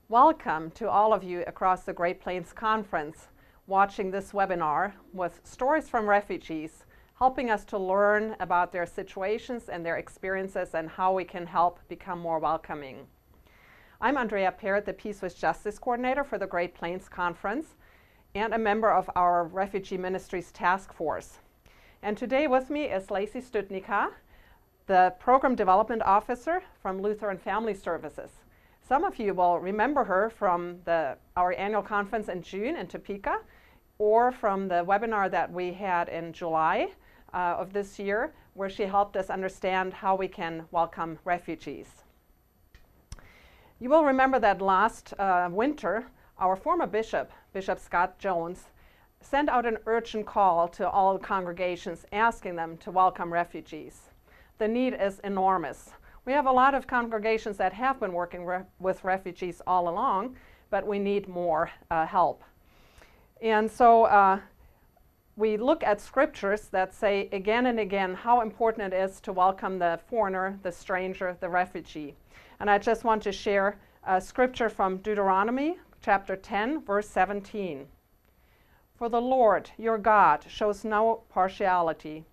Welcome to all of you across the Great Plains Conference watching this webinar with stories from refugees, helping us to learn about their situations and their experiences and how we can help become more welcoming. I'm Andrea Parrott, the Peace with Justice Coordinator for the Great Plains Conference and a member of our Refugee Ministries Task Force. And today with me is Lacey Studnicka, the Program Development Officer from Lutheran Family Services. Some of you will remember her from our annual conference in June in Topeka, or from the webinar that we had in July of this year, where she helped us understand how we can welcome refugees. You will remember that last winter, our former bishop, Bishop Scott Jones, sent out an urgent call to all congregations asking them to welcome refugees. The need is enormous. We have a lot of congregations that have been working with refugees all along, but we need more help. And so we look at scriptures that say again and again how important it is to welcome the foreigner, the stranger, the refugee. And I just want to share a scripture from Deuteronomy chapter 10, verse 17. For the Lord, your God, shows no partiality.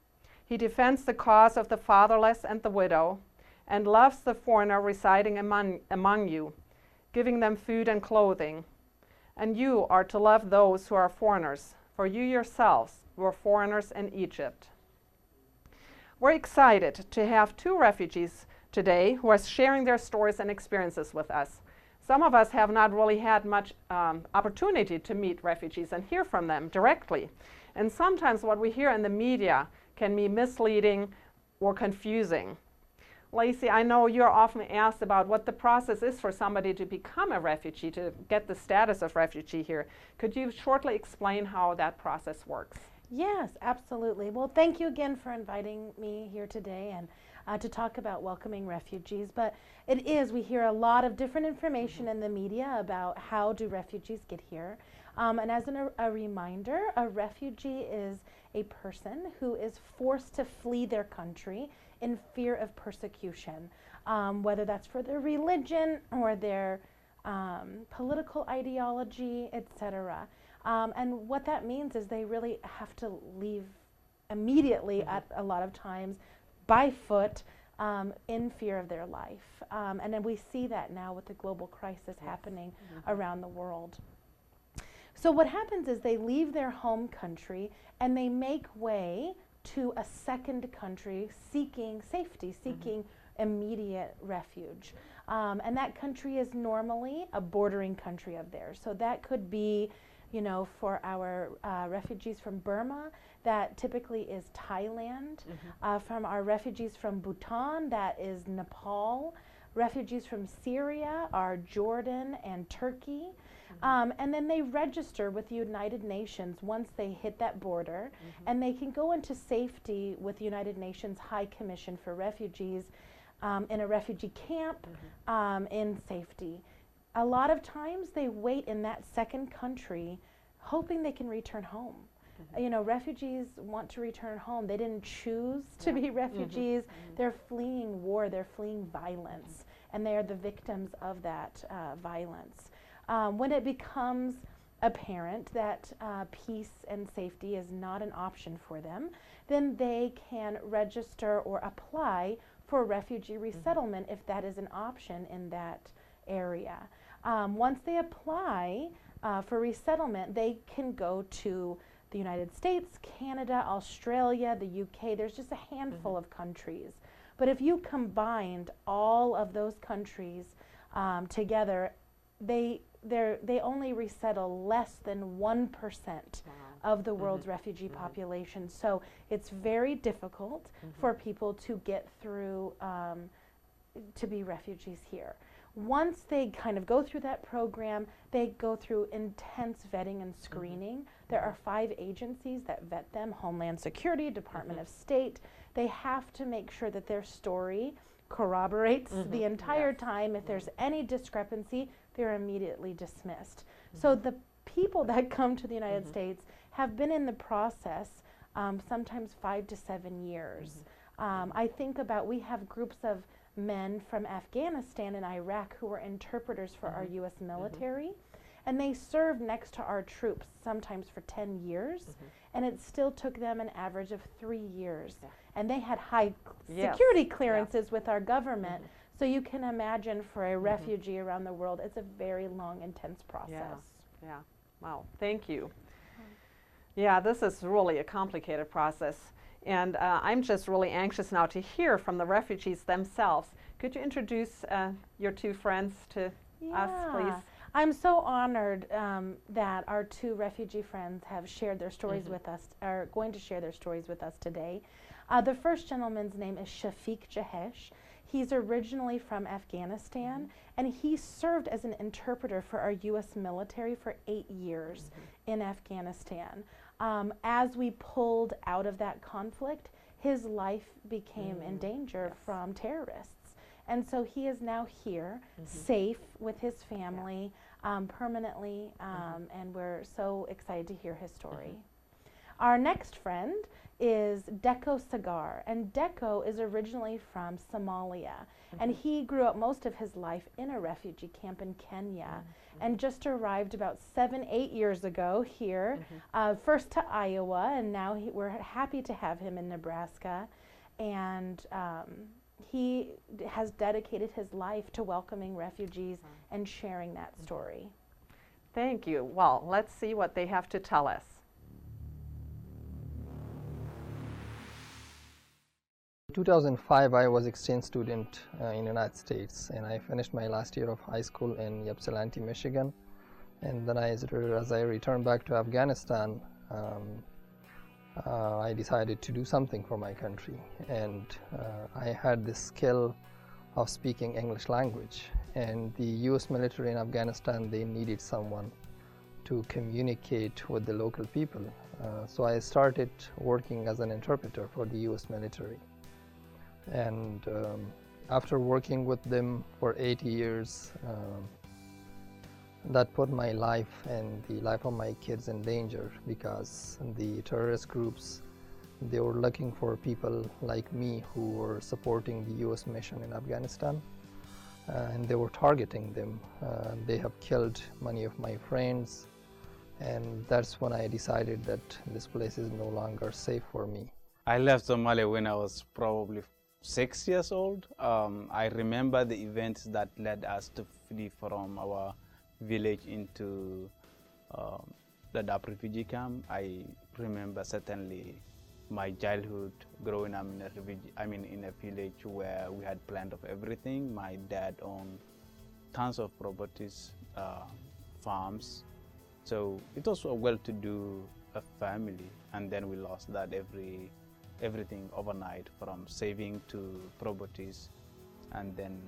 He defends the cause of the fatherless and the widow, and loves the foreigner residing among you, giving them food and clothing. And you are to love those who are foreigners, for you yourselves were foreigners in Egypt. We're excited to have two refugees today who are sharing their stories and experiences with us. Some of us have not really had much opportunity to meet refugees and hear from them directly. And sometimes what we hear in the media can be misleading or confusing. Lacey, I know you're often asked about what the process is for somebody to become a refugee, to get the status of refugee here. Could you shortly explain how that process works? Yes, absolutely. Well, thank you again for inviting me here today and to talk about welcoming refugees. But we hear a lot of different information in the media about how do refugees get here. And as a reminder, a refugee is a person who is forced to flee their country in fear of persecution, whether that's for their religion or their political ideology, etc. And what that means is they really have to leave immediately at a lot of times by foot in fear of their life. And then we see that now with the global crisis happening around the world. So what happens is they leave their home country and they make way to a second country seeking safety, seeking immediate refuge. And that country is normally a bordering country of theirs. So that could be, you know, for our refugees from Burma, that typically is Thailand. From our refugees from Bhutan, that is Nepal. Refugees from Syria are Jordan and Turkey. And then they register with the United Nations once they hit that border, and they can go into safety with the United Nations High Commission for Refugees in a refugee camp in safety. A lot of times they wait in that second country hoping they can return home. You know, refugees want to return home. They didn't choose to be refugees. They're fleeing war, they're fleeing violence, and they are the victims of that violence. When it becomes apparent that peace and safety is not an option for them, then they can register or apply for refugee resettlement if that is an option in that area. Once they apply for resettlement, they can go to the United States, Canada, Australia, the UK. There's just a handful of countries. But if you combined all of those countries together, they only resettle less than 1% of the world's refugee population. So it's very difficult for people to get through to be refugees here. Once they kind of go through that program, they go through intense vetting and screening. There are 5 agencies that vet them: Homeland Security, Department of State. They have to make sure that their story corroborates the entire time. If there's any discrepancy, they're immediately dismissed. So the people that come to the United States have been in the process sometimes 5 to 7 years. I think about, we have groups of men from Afghanistan and Iraq who were interpreters for our U.S. military. And they served next to our troops, sometimes for 10 years. And it still took them an average of 3 years. And they had high security clearances with our government. So you can imagine for a refugee around the world, it's a very long, intense process. Yeah. Wow. Thank you. Yeah, this is really a complicated process. And I'm just really anxious now to hear from the refugees themselves. Could you introduce your two friends to us, please? I'm so honored that our two refugee friends have shared their stories with us, are going to share their stories with us today. The first gentleman's name is Shafiq Jahish. He's originally from Afghanistan, and he served as an interpreter for our U.S. military for 8 years in Afghanistan. As we pulled out of that conflict, his life became in danger from terrorists. And so he is now here, safe with his family, permanently, and we're so excited to hear his story. Our next friend is Dekow Sagar, and Dekow is originally from Somalia, and he grew up most of his life in a refugee camp in Kenya, and just arrived about 7-8 years ago here, first to Iowa, and now we're happy to have him in Nebraska, and he has dedicated his life to welcoming refugees and sharing that story. Thank you. Well, let's see what they have to tell us. In 2005, I was exchange student in the United States, and I finished my last year of high school in Ypsilanti, Michigan. And then as I returned back to Afghanistan, I decided to do something for my country, and I had this skill of speaking English language, and the US military in Afghanistan, they needed someone to communicate with the local people. So I started working as an interpreter for the US military, and after working with them for 8 years, that put my life and the life of my kids in danger, because the terrorist groups, they were looking for people like me who were supporting the US mission in Afghanistan, and they were targeting them. They have killed many of my friends, and that's when I decided that this place is no longer safe for me. I left Somalia when I was probably 6 years old. I remember the events that led us to flee from our village into the Dab refugee camp. I remember certainly my childhood growing up in a in a village where we had plenty of everything. My dad owned tons of properties, farms, so it was a well-to-do family. And then we lost that everything overnight, from saving to properties, and then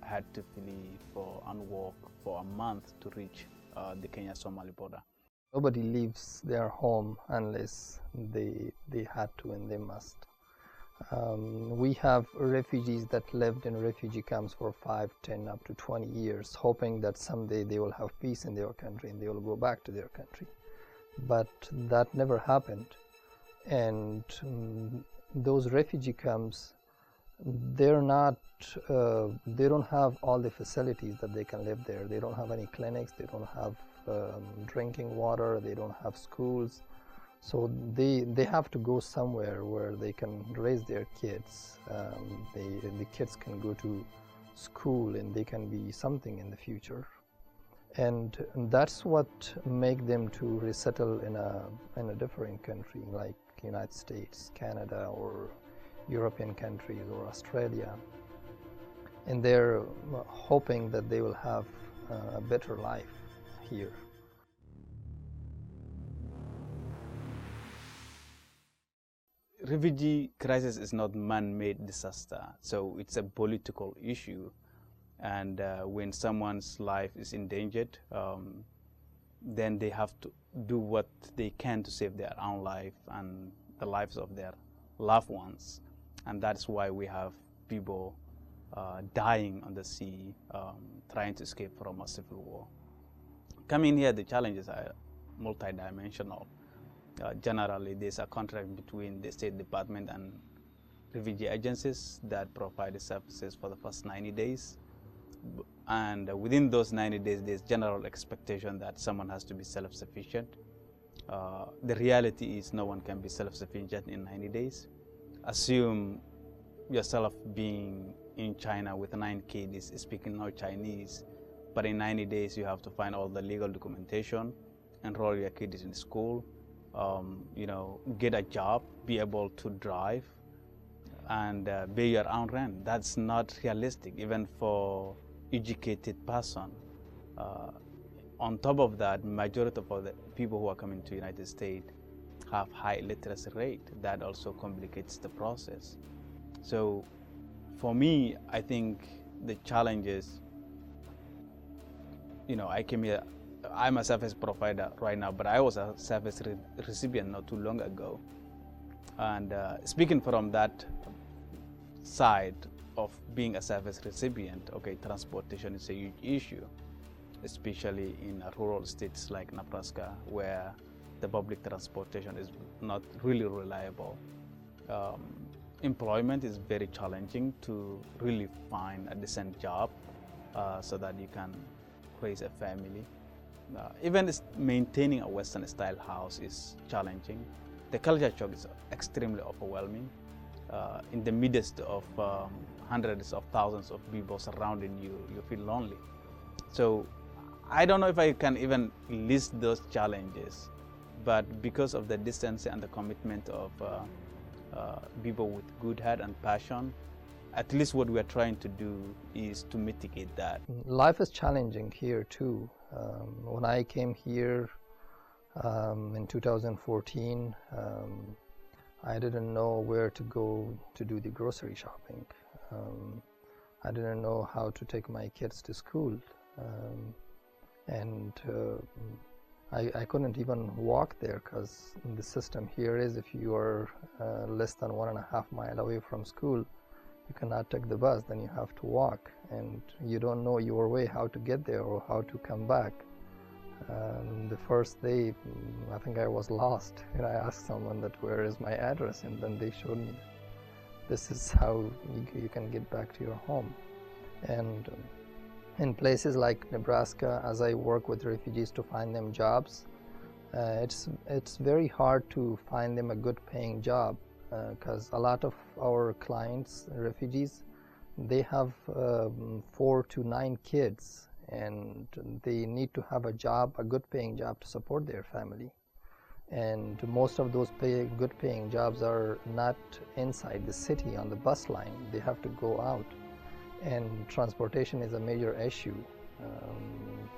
had to flee and walk for a month to reach the Kenya-Somali border. Nobody leaves their home unless they had to, and they must. We have refugees that lived in refugee camps for 5, 10, up to 20 years, hoping that someday they will have peace in their country and they will go back to their country. But that never happened. And those refugee camps, they're not, they don't have all the facilities that they can live there. They don't have any clinics, they don't have drinking water, they don't have schools. So they have to go somewhere where they can raise their kids. The kids can go to school and they can be something in the future. And that's what make them to resettle in a different country like United States, Canada, or European countries, or Australia. And they're hoping that they will have a better life here. Refugee crisis is not man-made disaster, so it's a political issue. And when someone's life is endangered, then they have to do what they can to save their own life and the lives of their loved ones. And that's why we have people dying on the sea, trying to escape from a civil war. Coming here, the challenges are multidimensional. Generally, there's a contract between the State Department and refugee agencies that provide the services for the first 90 days. And within those 90 days, there's general expectation that someone has to be self-sufficient. The reality is no one can be self-sufficient in 90 days. Assume yourself being in China with 9 kids speaking no Chinese, but in 90 days you have to find all the legal documentation, enroll your kids in school, get a job, be able to drive, and pay your own rent. That's not realistic, even for educated person. On top of that, majority of all the people who are coming to United States have high literacy rate. That also complicates the process. So for me, I think the challenge is, I came here, I'm a service provider right now, but I was a service recipient not too long ago. And speaking from that side of being a service recipient, okay, transportation is a huge issue, especially in rural states like Nebraska, where the public transportation is not really reliable. Employment is very challenging to really find a decent job so that you can raise a family. Even maintaining a Western style house is challenging. The culture shock is extremely overwhelming. In the midst of hundreds of thousands of people surrounding you, you feel lonely. So I don't know if I can even list those challenges, but because of the distance and the commitment of people with good heart and passion, at least what we are trying to do is to mitigate that. Life is challenging here too. When I came here in 2014, I didn't know where to go to do the grocery shopping. I didn't know how to take my kids to school. And I couldn't even walk there, because the system here is if you are less than 1.5 miles away from school, you cannot take the bus, then you have to walk, and you don't know your way how to get there or how to come back. The first day, I think I was lost, and I asked someone that where is my address, and then they showed me this is how you can get back to your home. And in places like Nebraska, as I work with refugees to find them jobs, it's very hard to find them a good paying job, because a lot of our clients, refugees, they have 4 to 9 kids, and they need to have a job, a good paying job, to support their family. And most of those good paying jobs are not inside the city on the bus line. They have to go out, and transportation is a major issue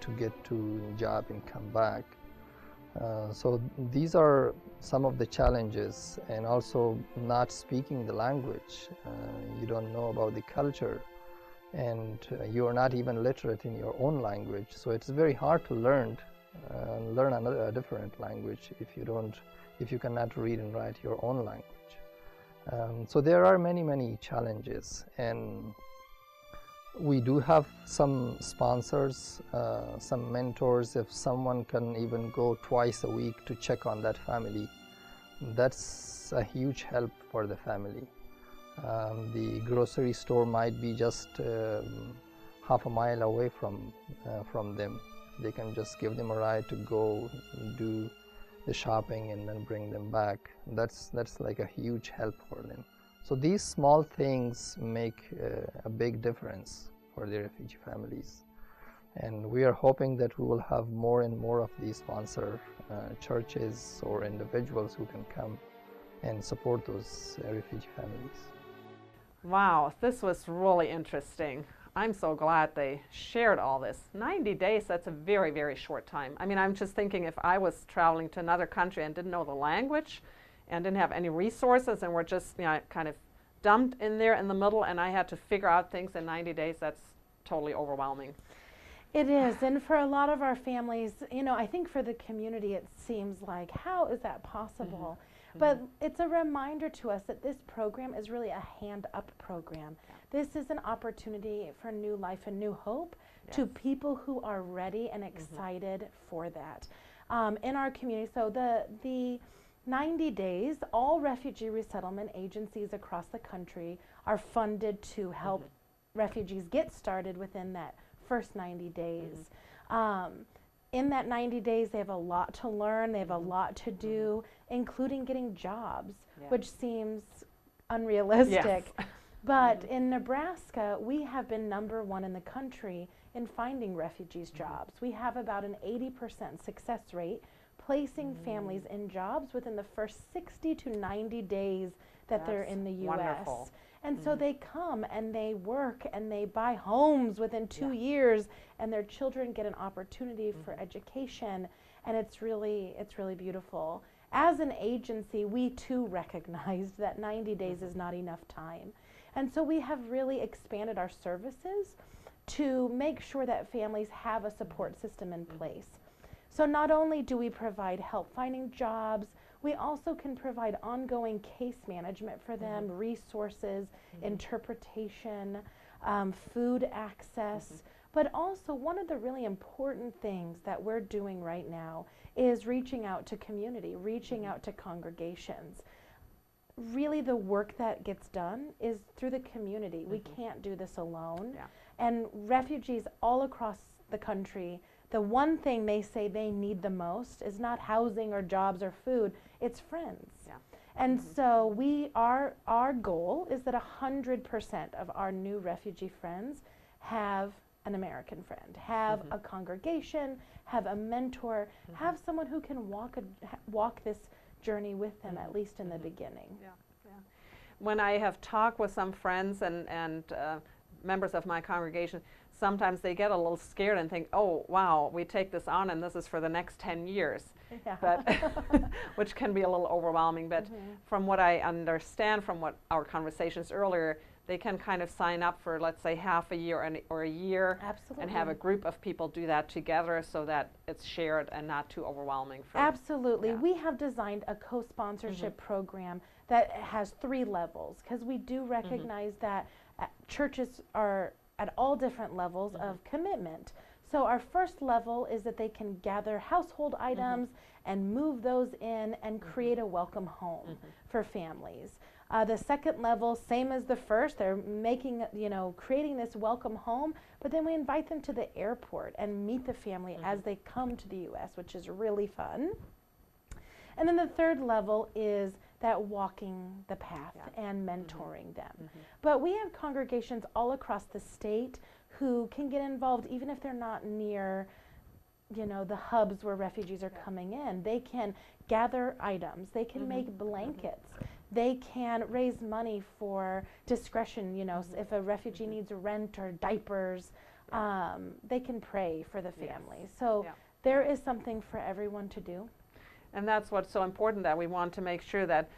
to get to job and come back. So these are some of the challenges, and also not speaking the language. You don't know about the culture, and you are not even literate in your own language. So it's very hard to learn a different language if you cannot read and write your own language. So there are many challenges, and we do have some sponsors, some mentors. If someone can even go twice a week to check on that family, that's a huge help for the family. The grocery store might be just half a mile away from them. They can just give them a ride to go do the shopping and then bring them back. That's like a huge help for them. So these small things make a big difference for the refugee families. And we are hoping that we will have more and more of these sponsor churches or individuals who can come and support those refugee families. Wow, this was really interesting. I'm so glad they shared all this. 90 days, that's a very, very short time. I mean, I'm just thinking if I was traveling to another country and didn't know the language and didn't have any resources and were just kind of dumped in there in the middle, and I had to figure out things in 90 days, that's totally overwhelming. It is, and for a lot of our families, I think for the community it seems like, how is that possible? Mm-hmm. But it's a reminder to us that this program is really a hand-up program. Yeah. This is an opportunity for new life and new hope to people who are ready and excited for that in our community. So 90 days, all refugee resettlement agencies across the country are funded to help refugees get started within that first 90 days. In that 90 days, they have a lot to learn, they have a lot to do, including getting jobs, which seems unrealistic. Yes. But in Nebraska, we have been #1 in the country in finding refugees jobs. We have about an 80% success rate, placing families in jobs within the first 60 to 90 days that they're in the U.S. Wonderful. And so they come and they work and they buy homes within 2 years, and their children get an opportunity for education, and it's really beautiful. As an agency, we too recognized that 90 days is not enough time. And so we have really expanded our services to make sure that families have a support system in place. So not only do we provide help finding jobs, we also can provide ongoing case management for them, resources, interpretation, food access. But also, one of the really important things that we're doing right now is reaching out to community, reaching out to congregations. Really, the work that gets done is through the community. We can't do this alone. And refugees all across the country, the one thing they say they need the most is not housing or jobs or food, it's friends. And so our goal is that 100% of our new refugee friends have an American friend, have a congregation, have a mentor, have someone who can walk this journey with them, at least in the beginning. When I have talked with some friends and members of my congregation, sometimes they get a little scared and think, oh, wow, we take this on and this is for the next 10 years, but which can be a little overwhelming. But from what I understand from what our conversations earlier, they can kind of sign up for, let's say, half a year or a year, and have a group of people do that together so that it's shared and not too overwhelming. Absolutely. We have designed a co-sponsorship program that has 3 levels, because we do recognize that churches are at all different levels of commitment. So our first level is that they can gather household items and move those in and create a welcome home for families. The second level, same as the first, they're making, creating this welcome home, but then we invite them to the airport and meet the family as they come to the U.S., which is really fun. And then the third level is that walking the path and mentoring them. But we have congregations all across the state who can get involved even if they're not near the hubs where refugees are coming in. They can gather items, they can make blankets, they can raise money for discretion, if a refugee needs rent or diapers, they can pray for the family. So there is something for everyone to do. And that's what's so important, that we want to make sure that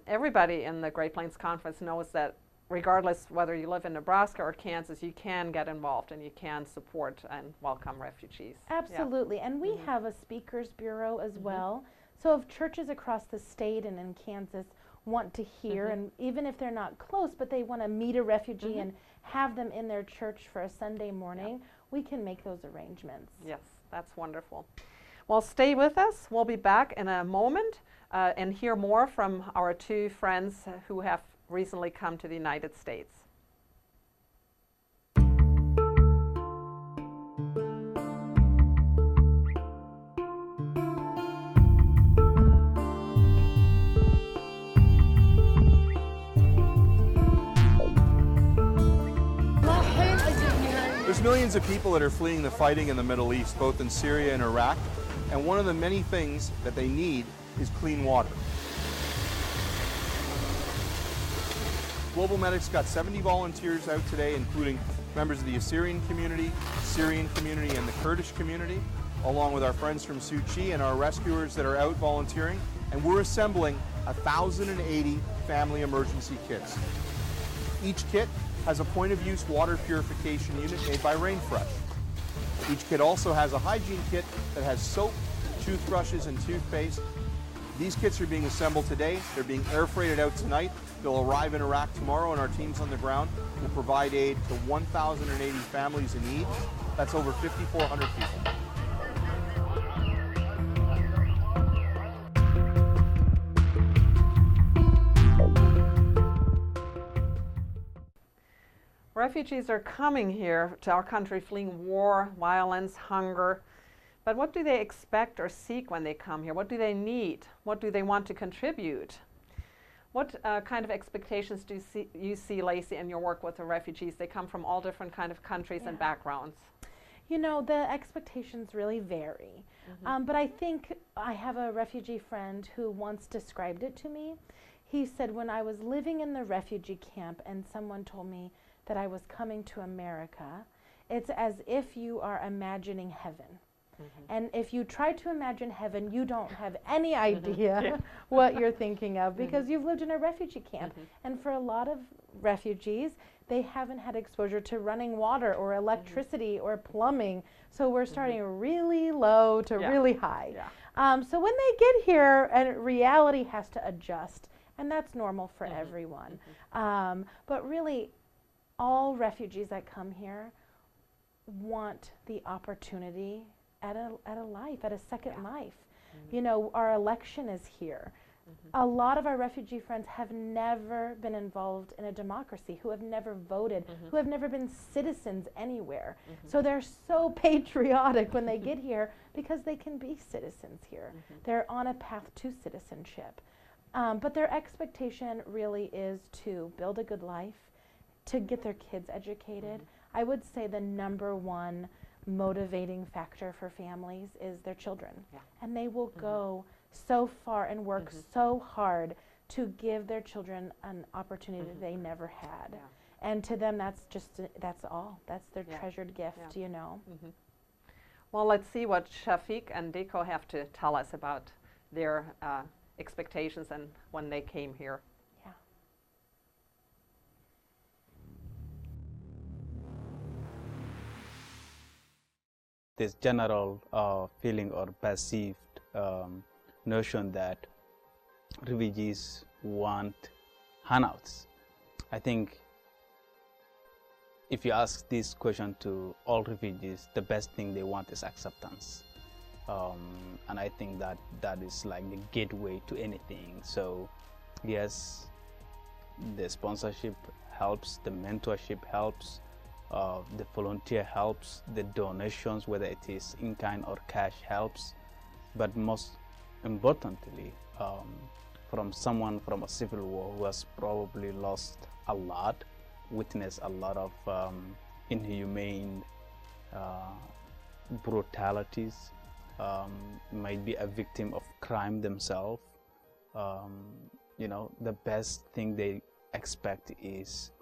everybody in the Great Plains Conference knows that regardless whether you live in Nebraska or Kansas, you can get involved and you can support and welcome refugees. Absolutely. And we have a speakers bureau as well. So if churches across the state and in Kansas want to hear, and even if they're not close, but they want to meet a refugee and have them in their church for a Sunday morning, we can make those arrangements. Yes, that's wonderful. Well, stay with us. We'll be back in a moment and hear more from our 2 friends who have recently come to the United States. There's millions of people that are fleeing the fighting in the Middle East, both in Syria and Iraq, and one of the many things that they need is clean water. Global Medic's got 70 volunteers out today, including members of the Assyrian community, Syrian community, and the Kurdish community, along with our friends from Suu Kyi and our rescuers that are out volunteering, and we're assembling 1,080 family emergency kits. Each kit has a point-of-use water purification unit made by Rainfresh. Each kit also has a hygiene kit that has soap, toothbrushes, and toothpaste. These kits are being assembled today. They're being air freighted out tonight. They'll arrive in Iraq tomorrow, and our teams on the ground will provide aid to 1,080 families in need. That's over 5,400 people. Refugees are coming here to our country fleeing war, violence, hunger. But what do they expect or seek when they come here? What do they need? What do they want to contribute? What kind of expectations do you see, Lacey, in your work with the refugees? They come from all different kind of countries and backgrounds. You know, the expectations really vary. But I think I have a refugee friend who once described it to me. He said, when I was living in the refugee camp and someone told me that I was coming to America, it's as if you are imagining heaven. And if you try to imagine heaven, you don't have any idea what you're thinking of, because you've lived in a refugee camp. And for a lot of refugees, they haven't had exposure to running water or electricity or plumbing. So we're starting really low to really high. So when they get here, and reality has to adjust, and that's normal for everyone. But really, all refugees that come here want the opportunity at a life, at a second life. You know, our election is here. A lot of our refugee friends have never been involved in a democracy, who have never voted, who have never been citizens anywhere. So they're so patriotic when they get here because they can be citizens here. They're on a path to citizenship. But their expectation really is to build a good life, to get their kids educated. I would say the number one motivating factor for families is their children. And they will go so far and work so hard to give their children an opportunity that they never had. And to them, that's just, that's all. That's their treasured gift, you know. Well, let's see what Shafiq and Dekow have to tell us about their expectations and when they came here. This general feeling or perceived notion that refugees want handouts. I think if you ask this question to all refugees, the best thing they want is acceptance. And I think that that is like the gateway to anything. So yes, the sponsorship helps, the mentorship helps, the volunteer helps, the donations, whether it is in kind or cash, helps. But most importantly, from someone from a civil war who has probably lost a lot, witnessed a lot of inhumane brutalities, might be a victim of crime themselves, you know, the best thing they expect is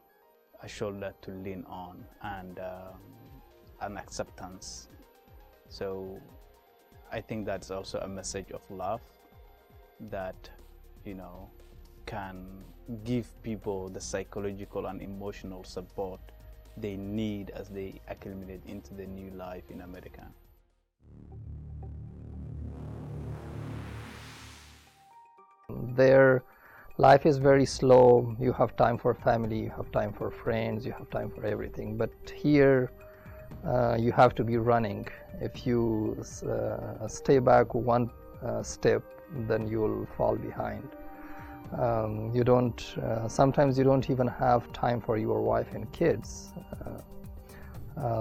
a shoulder to lean on and an acceptance. So I think that's also a message of love that, you know, can give people the psychological and emotional support they need as they acclimate into the new life in America. Their life is very slow. You have time for family, you have time for friends, you have time for everything. But here, you have to be running. If you stay back one step, then you will fall behind. You don't. Sometimes you don't even have time for your wife and kids.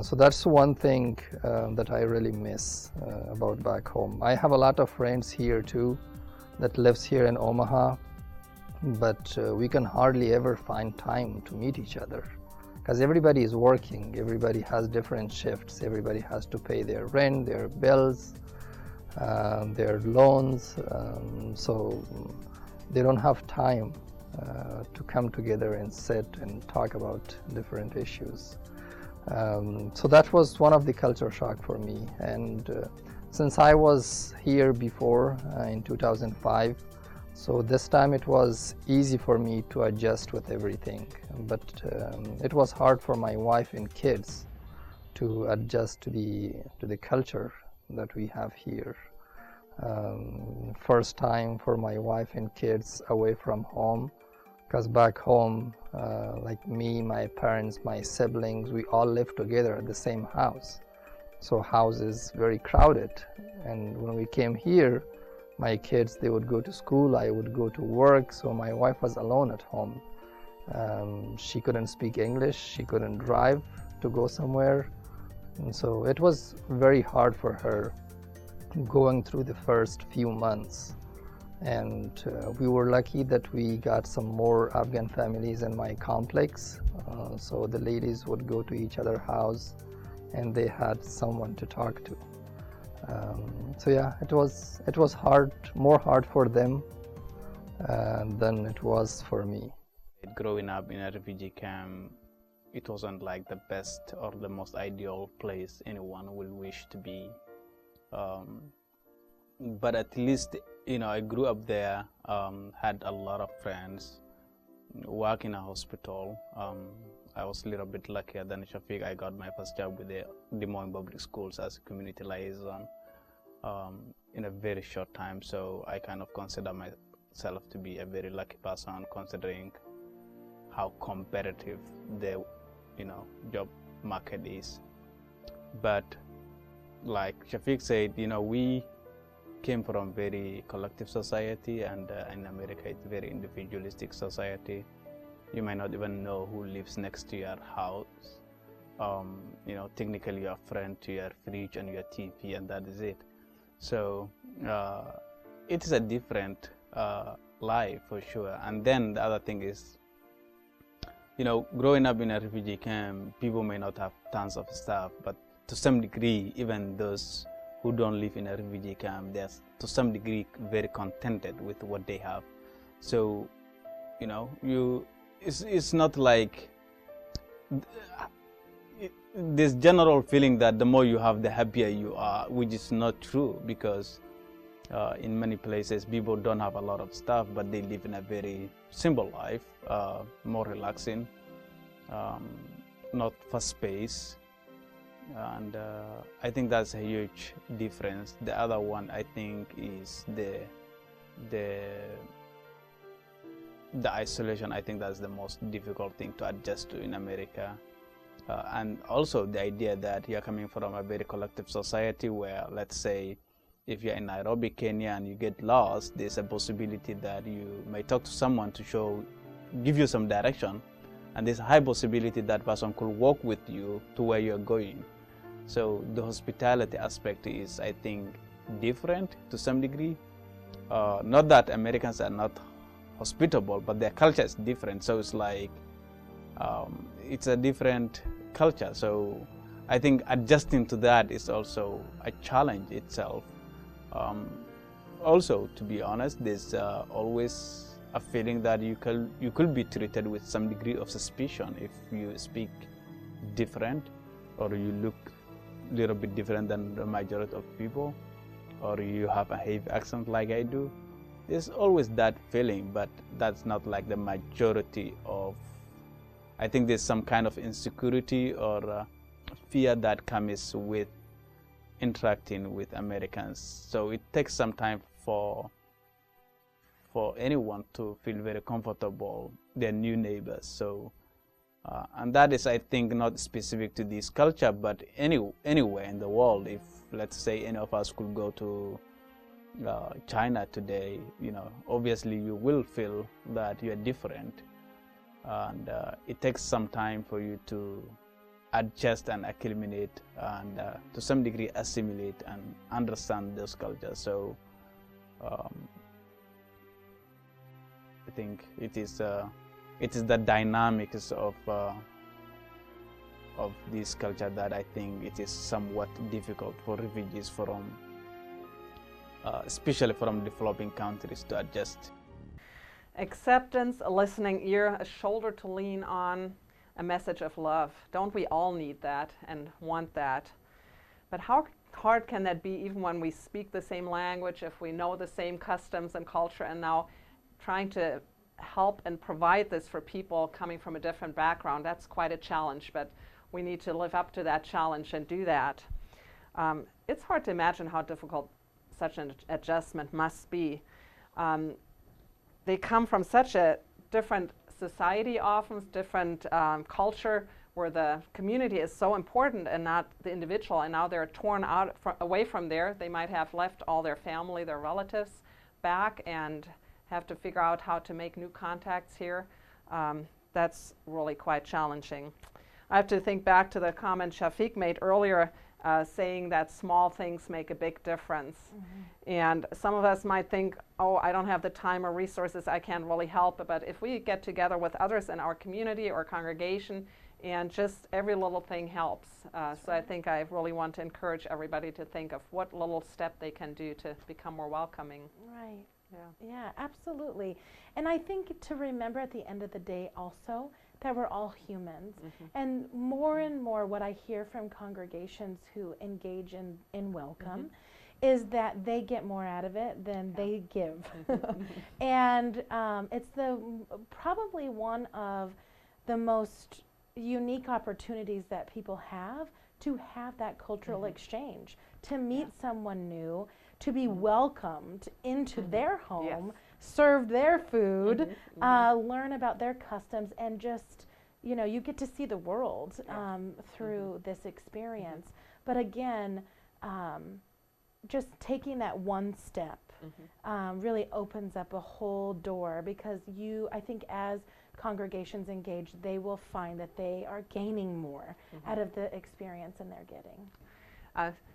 So that's one thing that I really miss about back home. I have a lot of friends here too that lives here in Omaha, but we can hardly ever find time to meet each other because everybody is working, everybody has different shifts, everybody has to pay their rent, their bills, their loans, so they don't have time to come together and sit and talk about different issues. So that was one of the culture shock for me. And since I was here before in 2005, so this time it was easy for me to adjust with everything. But it was hard for my wife and kids to adjust to the culture that we have here. First time for my wife and kids away from home, because back home, like me, my parents, my siblings, we all live together at the same house. So house is very crowded. And when we came here, my kids, they would go to school, I would go to work, so my wife was alone at home. She couldn't speak English, she couldn't drive to go somewhere, and so it was very hard for her going through the first few months. And we were lucky that we got some more Afghan families in my complex, so the ladies would go to each other's house and they had someone to talk to. So yeah, it was hard, more hard for them than it was for me. Growing up in a refugee camp, it wasn't like the best or the most ideal place anyone will wish to be. But at least, I grew up there, had a lot of friends, work in a hospital. I was a little bit luckier than Shafiq. I got my first job with the Des Moines Public Schools as a community liaison in a very short time. So I kind of consider myself to be a very lucky person, considering how competitive the job market is. But like Shafiq said, we came from very collective society, and in America it's very individualistic society. You might not even know who lives next to your house. Technically your friend to your fridge and your TV, and that is it. So it is a different life for sure. And then the other thing is, growing up in a refugee camp, people may not have tons of stuff, but to some degree, even those who don't live in a refugee camp, they're to some degree very contented with what they have. So, it's not like this general feeling that the more you have, the happier you are, which is not true, because in many places people don't have a lot of stuff, but they live in a very simple life, more relaxing, not fast-paced. And I think that's a huge difference. The other one, I think, is the isolation. I think that's the most difficult thing to adjust to in America. And also the idea that you're coming from a very collective society where, let's say, if you're in Nairobi, Kenya, and you get lost, there's a possibility that you may talk to someone to give you some direction, and there's a high possibility that person could walk with you to where you're going. So the hospitality aspect is, I think, different to some degree. Not that Americans are not hospitable, but their culture is different. So it's like, it's a different culture. So I think adjusting to that is also a challenge itself. Also, to be honest, there's always a feeling that you could be treated with some degree of suspicion if you speak different, or you look a little bit different than the majority of people, or you have a heavy accent like I do. There's always that feeling, but that's not like the majority of. I think there's some kind of insecurity or fear that comes with interacting with Americans. So it takes some time for anyone to feel very comfortable, their new neighbors. So, and that is, I think, not specific to this culture, but anywhere in the world. If, let's say, any of us could go to China today, obviously you will feel that you are different. And it takes some time for you to adjust and acclimate and to some degree assimilate and understand those cultures. So I think it is the dynamics of this culture that I think it is somewhat difficult for refugees from, especially from developing countries, to adjust. Acceptance, a listening ear, a shoulder to lean on, a message of love. Don't we all need that and want that? But how hard can that be even when we speak the same language, if we know the same customs and culture, and now trying to help and provide this for people coming from a different background? That's quite a challenge, but we need to live up to that challenge and do that. It's hard to imagine how difficult such an adjustment must be. They come from such a different society, often different culture, where the community is so important and not the individual, and now they're torn out away from there. They might have left all their family, their relatives back, and have to figure out how to make new contacts here. that's really quite challenging. I have to think back to the comment Shafiq made earlier, saying that small things make a big difference. And some of us might think, oh, I don't have the time or resources, I can't really help. But if we get together with others in our community or congregation, and just every little thing helps. So I think I really want to encourage everybody to think of what little step they can do to become more welcoming. Right. Yeah. Yeah, absolutely. And I think to remember at the end of the day also that we're all humans. And more and more what I hear from congregations who engage in welcome is that they get more out of it than they give. And it's probably one of the most unique opportunities that people have to have that cultural exchange, to meet someone new, to be welcomed into their home, serve their food, learn about their customs, and just, you know, you get to see the world through this experience. But again, just taking that one step really opens up a whole door, because I think as congregations engage, they will find that they are gaining more out of the experience and they're getting.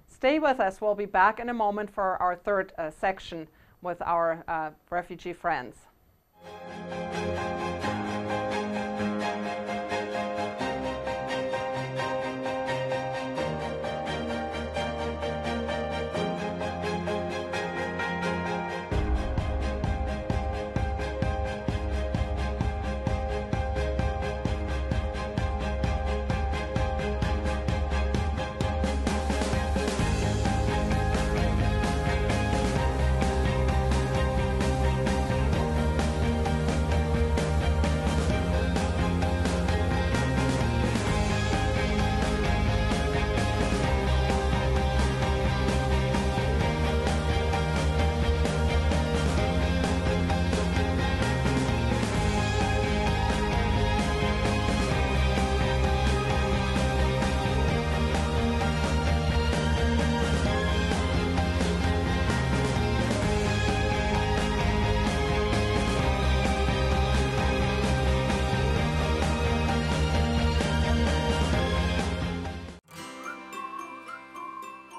Stay with us. We'll be back in a moment for our third section with our refugee friends.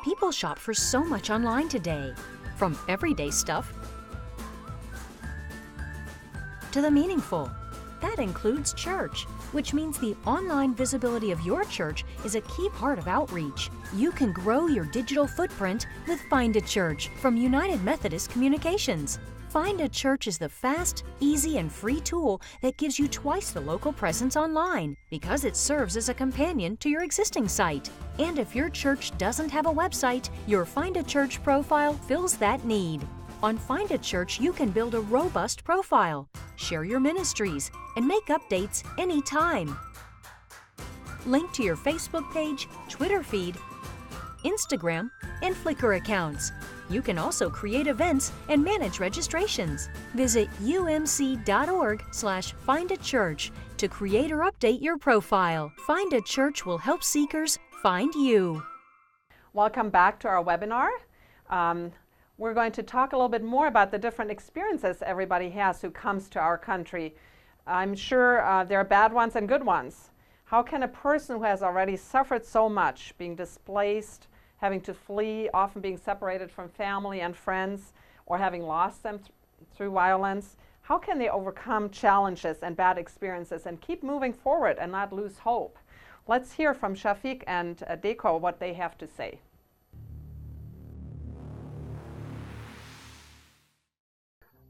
People shop for so much online today, from everyday stuff to the meaningful. That includes church, which means the online visibility of your church is a key part of outreach. You can grow your digital footprint with Find a Church from United Methodist Communications. Find a Church is the fast, easy, and free tool that gives you twice the local presence online because it serves as a companion to your existing site. And if your church doesn't have a website, your Find a Church profile fills that need. On Find a Church, you can build a robust profile, share your ministries, and make updates anytime. Link to your Facebook page, Twitter feed, Instagram, and Flickr accounts. You can also create events and manage registrations. Visit umc.org/findachurch to create or update your profile. Find a Church will help seekers find you. Welcome back to our webinar. We're going to talk a little bit more about the different experiences everybody has who comes to our country. I'm sure there are bad ones and good ones. How can a person who has already suffered so much, being displaced, having to flee, often being separated from family and friends, or having lost them through violence, how can they overcome challenges and bad experiences and keep moving forward and not lose hope? Let's hear from Shafiq and Dekow what they have to say.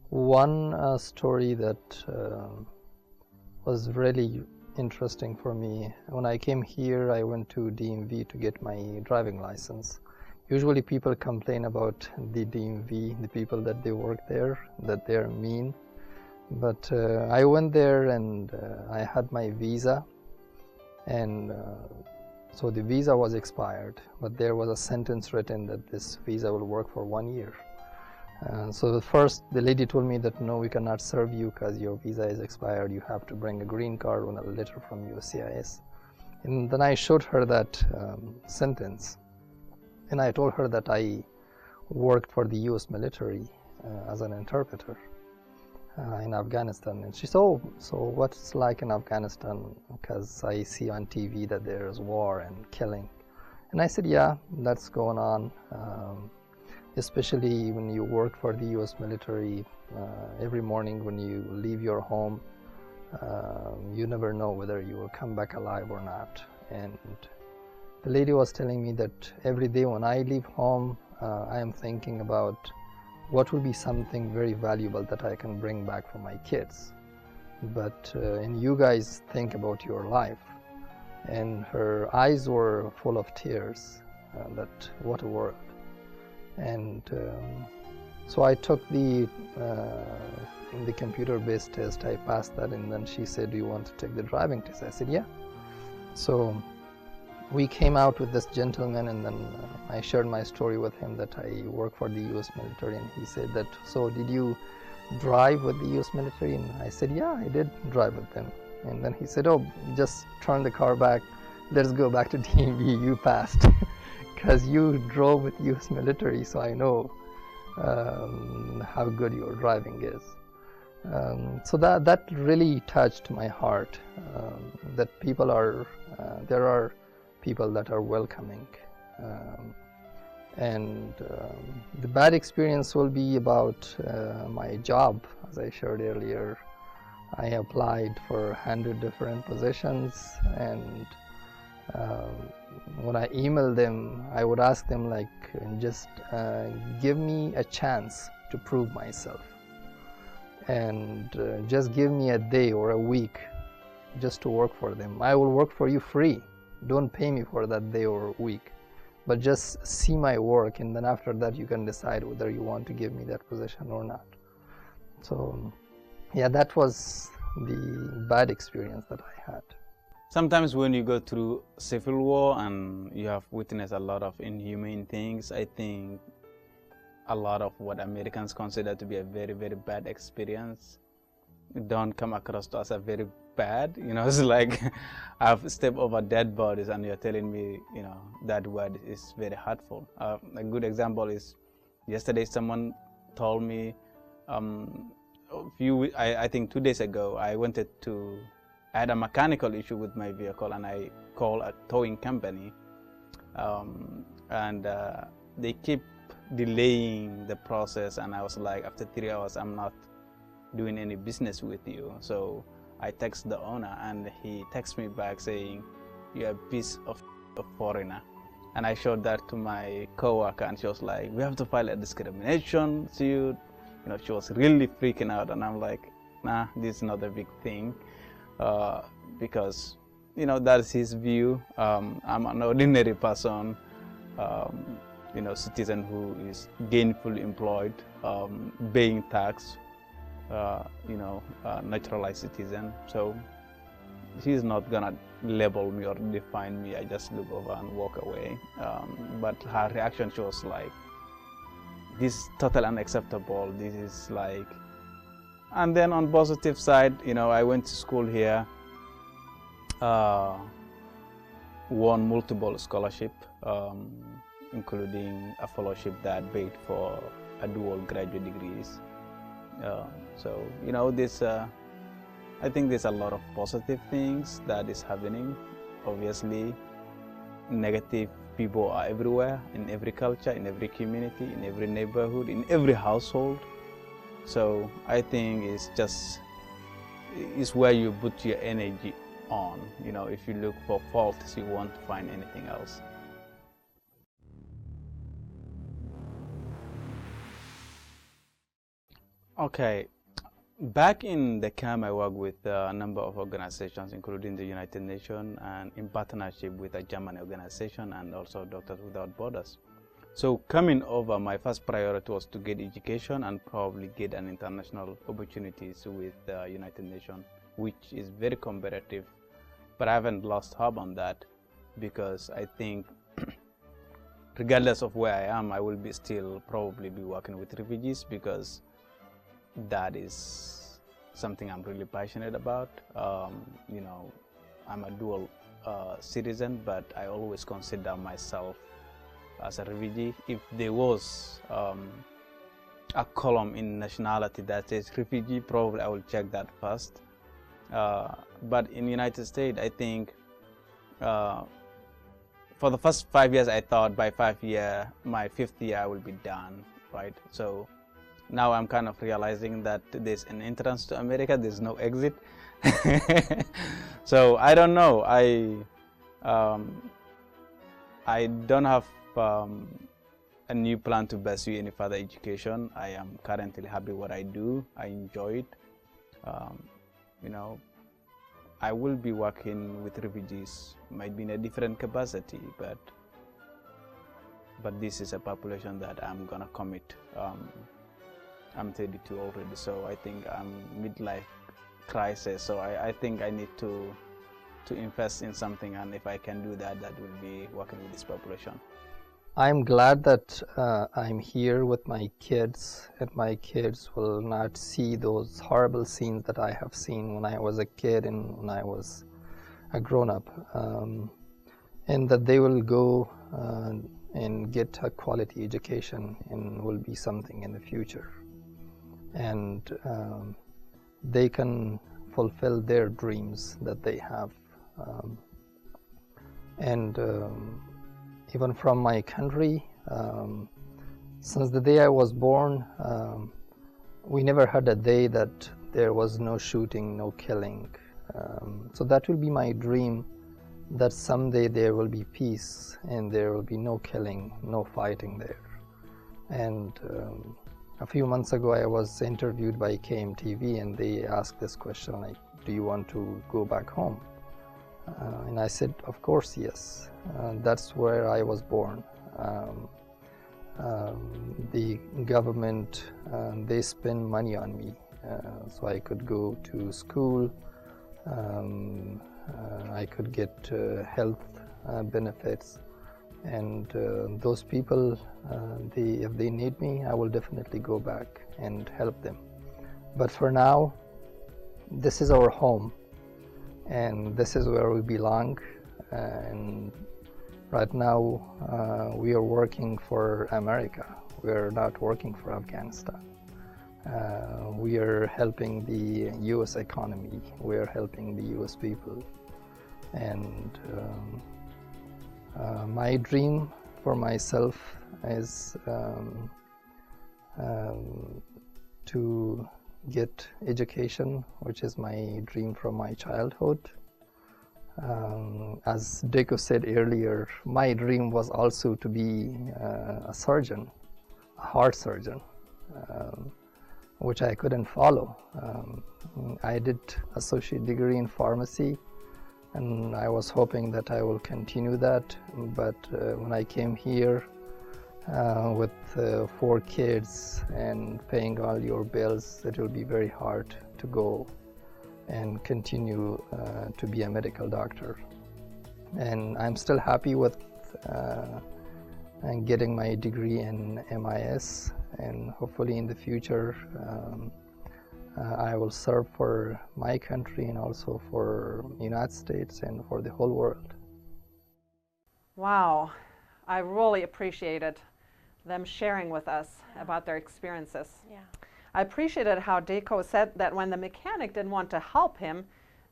One story that was really interesting for me. When I came here, I went to DMV to get my driving license. Usually people complain about the DMV, the people that they work there, that they're mean. But I went there and I had my visa, and so the visa was expired, but there was a sentence written that this visa will work for 1 year. So first the lady told me that no, we cannot serve you because your visa is expired. You have to bring a green card or a letter from USCIS. And then I showed her that sentence, and I told her that I worked for the US military as an interpreter. in Afghanistan. And she said, oh, so what's like in Afghanistan? Because I see on TV that there's war and killing. And I said, yeah, that's going on. Especially when you work for the US military, every morning when you leave your home, you never know whether you will come back alive or not. And the lady was telling me that every day when I leave home, I am thinking about what will be something very valuable that I can bring back for my kids. But and you guys think about your life. And her eyes were full of tears, that what a world. And so I took the computer-based test. I passed that, and then she said, do you want to take the driving test? I said, yeah. So we came out with this gentleman, and then I shared my story with him that I work for the US military, and he said that, so did you drive with the US military? And I said, yeah, I did drive with them. And then he said, oh, just turn the car back, let's go back to DMV, you passed. Because you drove with US military, so I know how good your driving is. So that really touched my heart, that people are, there are people that are welcoming. And the bad experience will be about my job. As I shared earlier, I applied for 100 different positions, and when I emailed them, I would ask them, like, just give me a chance to prove myself, and just give me a day or a week just to work for them. I will work for you free. Don't pay me for that day or week, but just see my work, and then after that you can decide whether you want to give me that position or not. So yeah, that was the bad experience that I had. Sometimes when you go through civil war and you have witnessed a lot of inhumane things, I think a lot of what Americans consider to be a very, very bad experience don't come across to us as very bad. You know, it's like I've stepped over dead bodies and you're telling me, you know, that word is very hurtful. A good example is yesterday someone told me, I think 2 days ago, I had a mechanical issue with my vehicle, and I called a towing company, and they keep delaying the process, and I was like, after 3 hours, I'm not doing any business with you. So I text the owner, and he texts me back saying, you're a piece of foreigner. And I showed that to my coworker, and she was like, we have to file a discrimination suit. You know, she was really freaking out, and I'm like, nah, this is not a big thing. Because, you know, that's his view. I'm an ordinary person, you know, citizen who is gainfully employed, paying tax, you know, naturalized citizen. So he's not gonna label me or define me. I just look over and walk away. But her reaction, she was like, this is totally unacceptable. This is like. And then on positive side, you know, I went to school here, won multiple scholarship, including a fellowship that paid for a dual graduate degrees. So, you know, this, I think there's a lot of positive things that is happening. Obviously, negative people are everywhere, in every culture, in every community, in every neighborhood, in every household. So I think it's where you put your energy on. You know, if you look for faults, you won't find anything else. Okay, back in the camp, I work with a number of organizations, including the United Nations, and in partnership with a German organization and also Doctors Without Borders. So coming over, my first priority was to get education and probably get an international opportunities with the United Nations, which is very competitive. But I haven't lost hope on that, because I think regardless of where I am, I will be still probably be working with refugees, because that is something I'm really passionate about. You know, I'm a dual citizen, but I always consider myself as a refugee. If there was a column in nationality that says refugee, probably I will check that first. But in the United States, I think for the first 5 years, I thought by my 5th year, I will be done, right? So now I'm kind of realizing that there's an entrance to America, there's no exit. So I don't know. I don't have a new plan to pursue any further education. I am currently happy what I do. I enjoy it. You know, I will be working with refugees, might be in a different capacity, but this is a population that I'm gonna commit. I'm 32 already, so I think I'm midlife crisis. So I think I need to invest in something, and if I can do that, that will be working with this population. I'm glad that I'm here with my kids, and my kids will not see those horrible scenes that I have seen when I was a kid and when I was a grown-up, and that they will go and get a quality education and will be something in the future, and they can fulfill their dreams that they have, and even from my country, since the day I was born, we never had a day that there was no shooting, no killing. So that will be my dream, that someday there will be peace and there will be no killing, no fighting there. And a few months ago I was interviewed by KMTV, and they asked this question, like, do you want to go back home? And I said, of course, yes. That's where I was born. The government, they spend money on me, so I could go to school, I could get health benefits, and those people, if they need me, I will definitely go back and help them. But for now, this is our home, and this is where we belong, and right now we are working for America. We are not working for Afghanistan. We are helping the US economy. We are helping the US people. And my dream for myself is to get education, which is my dream from my childhood. As Dekow said earlier, my dream was also to be a surgeon, a heart surgeon, which I couldn't follow. I did associate degree in pharmacy, and I was hoping that I will continue that, but when I came here with 4 kids and paying all your bills, it will be very hard to go and continue to be a medical doctor. And I'm still happy with getting my degree in MIS, and hopefully in the future I will serve for my country and also for the United States and for the whole world. Wow, I really appreciated them sharing with us about their experiences. Yeah. I appreciated how Dekow said that when the mechanic didn't want to help him,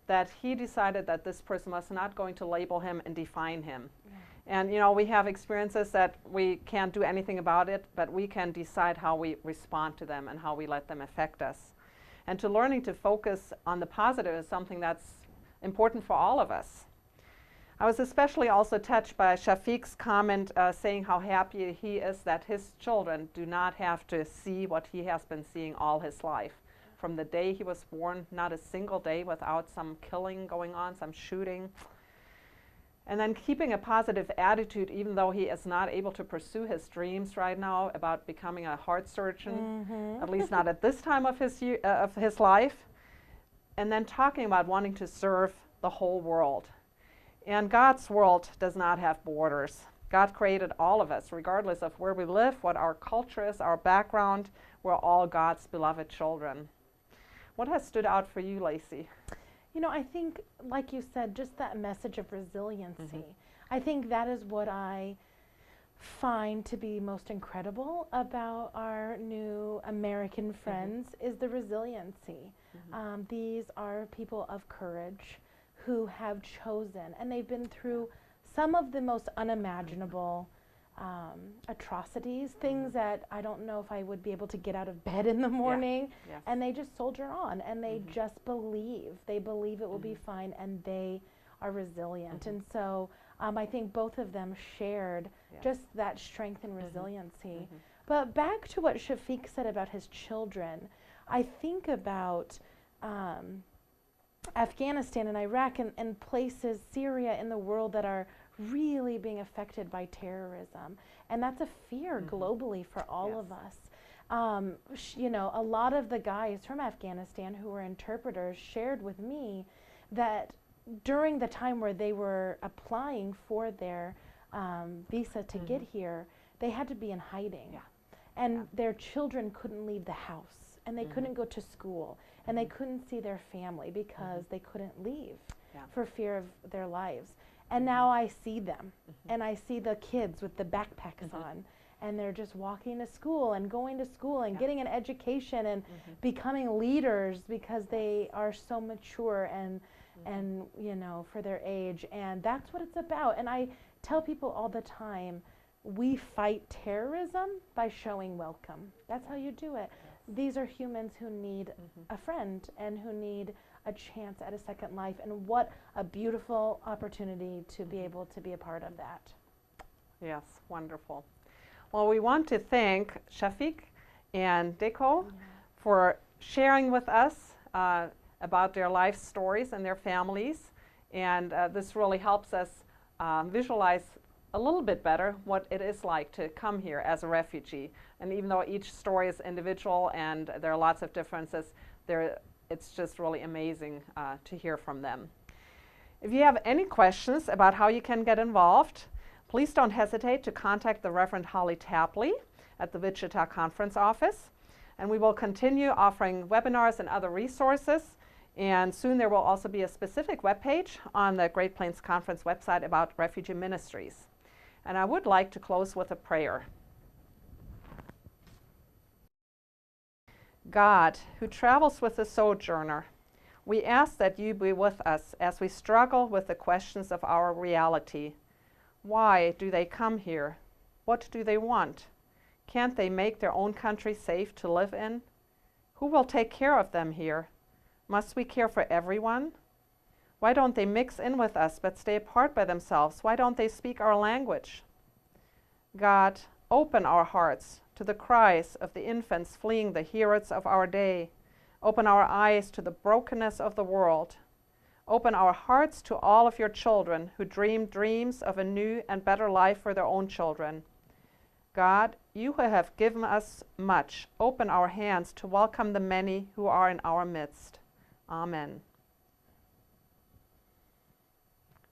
that he decided that this person was not going to label him and define him. Yeah. And you know, we have experiences that we can't do anything about it, but we can decide how we respond to them and how we let them affect us. And to learning to focus on the positive is something that's important for all of us. I was especially also touched by Shafiq's comment saying how happy he is that his children do not have to see what he has been seeing all his life. From the day he was born, not a single day without some killing going on, some shooting. And then keeping a positive attitude even though he is not able to pursue his dreams right now about becoming a heart surgeon, at least not at this time of his life. And then talking about wanting to serve the whole world. And God's world does not have borders. God created all of us, regardless of where we live, what our culture is, our background. We're all God's beloved children. What has stood out for you, Lacey? You know, I think, like you said, just that message of resiliency. I think that is what I find to be most incredible about our new American friends is the resiliency. These are people of courage who have chosen, and they've been through some of the most unimaginable atrocities, things that I don't know if I would be able to get out of bed in the morning, Yes. and they just soldier on, and they just believe. They believe it will be fine, and they are resilient. And so I think both of them shared just that strength and resiliency. But back to what Shafiq said about his children, I think about Afghanistan and Iraq and places, Syria, in the world that are really being affected by terrorism. And that's a fear globally for all of us. You know, a lot of the guys from Afghanistan who were interpreters shared with me that during the time where they were applying for their visa to get here, they had to be in hiding. And their children couldn't leave the house, and they couldn't go to school, and they couldn't see their family because they couldn't leave for fear of their lives. And now I see them, and I see the kids with the backpacks on, and they're just walking to school and going to school and getting an education and becoming leaders because they are so mature and you know, for their age. And that's what it's about. And I tell people all the time, we fight terrorism by showing welcome. That's how you do it. These are humans who need a friend and who need a chance at a second life, and what a beautiful opportunity to be able to be a part of that. Yes, wonderful. Well, we want to thank Shafiq and Dekow for sharing with us about their life stories and their families, and this really helps us visualize a little bit better what it is like to come here as a refugee. And even though each story is individual and there are lots of differences, it's just really amazing to hear from them. If you have any questions about how you can get involved, please don't hesitate to contact the Reverend Holly Tapley at the Wichita Conference Office. And we will continue offering webinars and other resources. And soon there will also be a specific webpage on the Great Plains Conference website about refugee ministries. And I would like to close with a prayer. God, who travels with the sojourner, we ask that you be with us as we struggle with the questions of our reality. Why do they come here? What do they want? Can't they make their own country safe to live in? Who will take care of them here? Must we care for everyone? Why don't they mix in with us but stay apart by themselves? Why don't they speak our language? God, open our hearts to the cries of the infants fleeing the Herods of our day. Open our eyes to the brokenness of the world. Open our hearts to all of your children who dream dreams of a new and better life for their own children. God, you who have given us much, open our hands to welcome the many who are in our midst. Amen.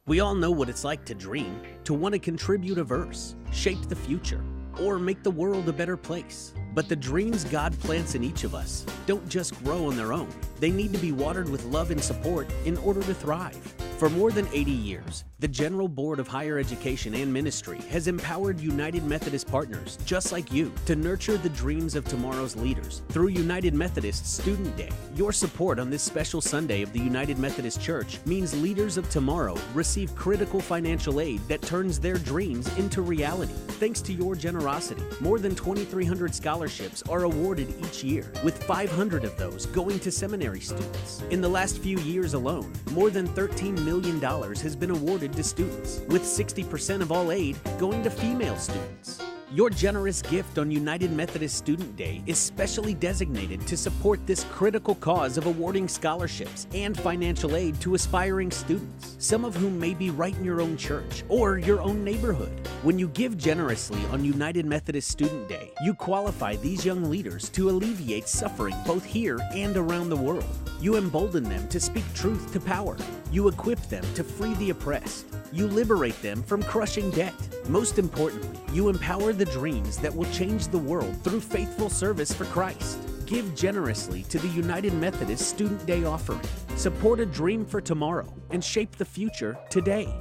We all know what it's like to dream, to want to contribute a verse, shape the future, or make the world a better place. But the dreams God plants in each of us don't just grow on their own. They need to be watered with love and support in order to thrive. For more than 80 years, the General Board of Higher Education and Ministry has empowered United Methodist partners just like you to nurture the dreams of tomorrow's leaders through United Methodist Student Day. Your support on this special Sunday of the United Methodist Church means leaders of tomorrow receive critical financial aid that turns their dreams into reality. Thanks to your generosity, more than 2,300 scholarships are awarded each year, with 500 of those going to seminary students. In the last few years alone, more than $13 million has been awarded to students, with 60% of all aid going to female students. Your generous gift on United Methodist Student Day is specially designated to support this critical cause of awarding scholarships and financial aid to aspiring students, some of whom may be right in your own church or your own neighborhood. When you give generously on United Methodist Student Day, you qualify these young leaders to alleviate suffering both here and around the world. You embolden them to speak truth to power. You equip them to free the oppressed. You liberate them from crushing debt. Most importantly, you empower the dreams that will change the world through faithful service for Christ. Give generously to the United Methodist Student Day offering. Support a dream for tomorrow and shape the future today.